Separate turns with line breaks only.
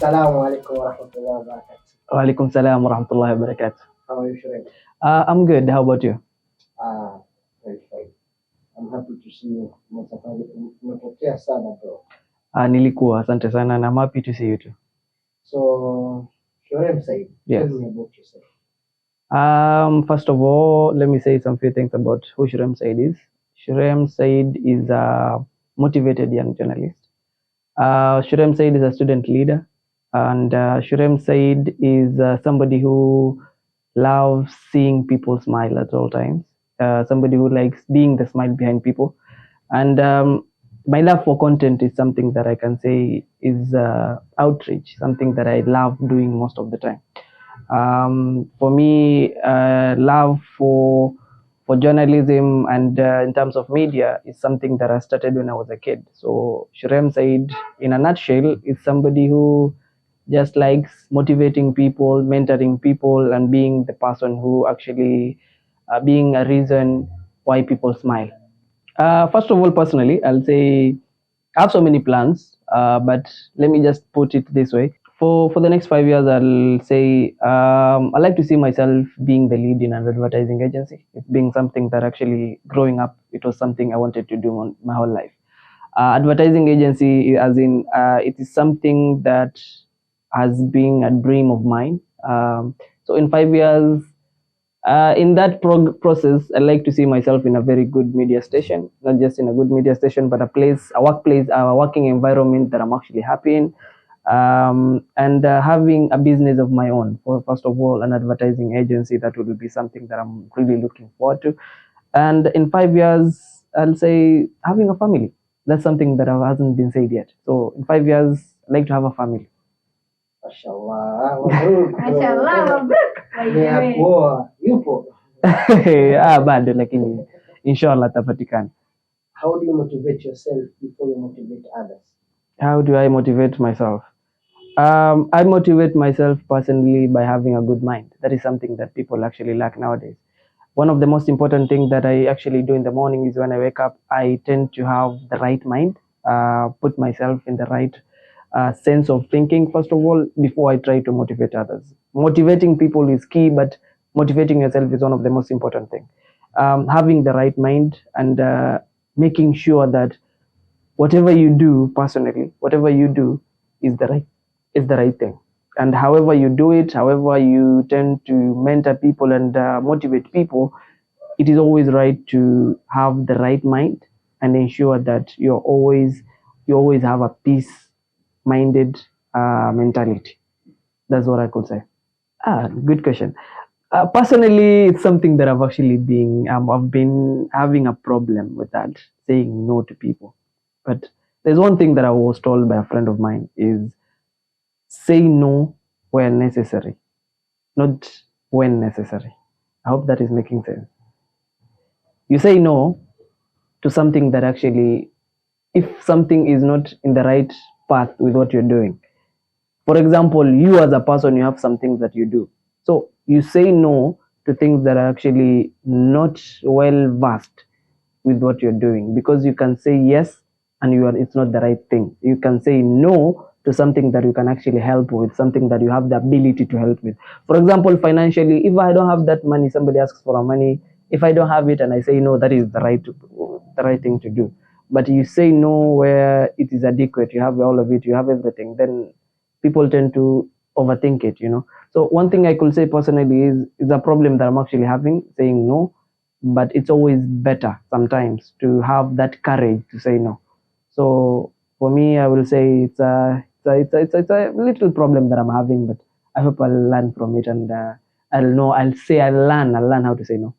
Assalamu alaikum wa rahmatullahi wa barakatuh.
Wa alaikum salam wa rahmatullahi wa barakatuh.
How are you, Shurem?
I'm good. How about you?
Very fine. I'm happy to see you. Umepotea sana bro.
Nilikuwa, asante sana, and I'm happy to see you too.
So, Shurem Sayyid,
Yes.
tell me about yourself.
First of all, let me say some few things about who Shurem Sayyid is. Shurem Sayyid is a motivated young journalist. Shurem Sayyid is a student leader, and Shurem Sayyid is somebody who loves seeing people smile at all times. Somebody who likes being the smile behind people, and my love for content is something that I can say is outreach, something that I love doing most of the time. For me, love for journalism and in terms of media is something that I started when I was a kid. So Shurem Said, in a nutshell, is somebody who just likes motivating people, mentoring people, and being the person who actually being a reason why people smile. First of all, personally, I'll say I have so many plans, but let me just put it this way. For the next 5 years, I'll say I like to see myself being the lead in an advertising agency. It being something that actually growing up, it was something I wanted to do my whole life. Advertising agency, as in, it is something that has been a dream of mine. So in 5 years, in that process, I like to see myself in a very good media station, not just in a good media station, but a workplace, a working environment that I'm actually happy in, and having a business of my own. First of all, an advertising agency, that will be something that I'm really looking forward to. And in 5 years, I'll say having a family. That's something that hasn't been said yet. So in 5 years, I like to have a family.
Mashallah, mabruk, bro.
Mashallah, mabruk.
Ya poa, yupo.
Bado lakini inshallah tapatikana.
How do you motivate yourself before you motivate others?
How do I motivate myself? I motivate myself personally by having a good mind. That is something that people actually lack nowadays. One of the most important things that I actually do in the morning is when I wake up, I tend to have the right mind, put myself in the right sense of thinking, first of all, before I try to motivate others. Motivating people is key, but motivating yourself is one of the most important things. Having the right mind and making sure that whatever you do personally, whatever you do is the right thing. And however you do it, however you tend to mentor people and motivate people, it is always right to have the right mind and ensure that you always have a peace-minded mentality. That's what I could say. Good question. Personally, it's something that I've been having a problem with, that saying no to people. But there's one thing that I was told by a friend of mine is say no where necessary, not when necessary. I hope that is making sense. You say no to something that actually, if something is not in the right path with what you're doing. For example, you as a person, you have some things that you do. So you say no to things that are actually not well versed with what you're doing, because you can say yes and it's not the right thing. You can say no to something that you can actually help with, something that you have the ability to help with. For example, financially, if I don't have that money, somebody asks for money, if I don't have it and I say no, that is the right thing to do. But you say no where it is adequate, you have all of it, you have everything, then people tend to overthink it, So one thing I could say personally is a problem that I'm actually having, saying no, but it's always better sometimes to have that courage to say no. So for me, I will say it's a little problem that I'm having, but I hope I'll learn from it, and I'll learn how to say no.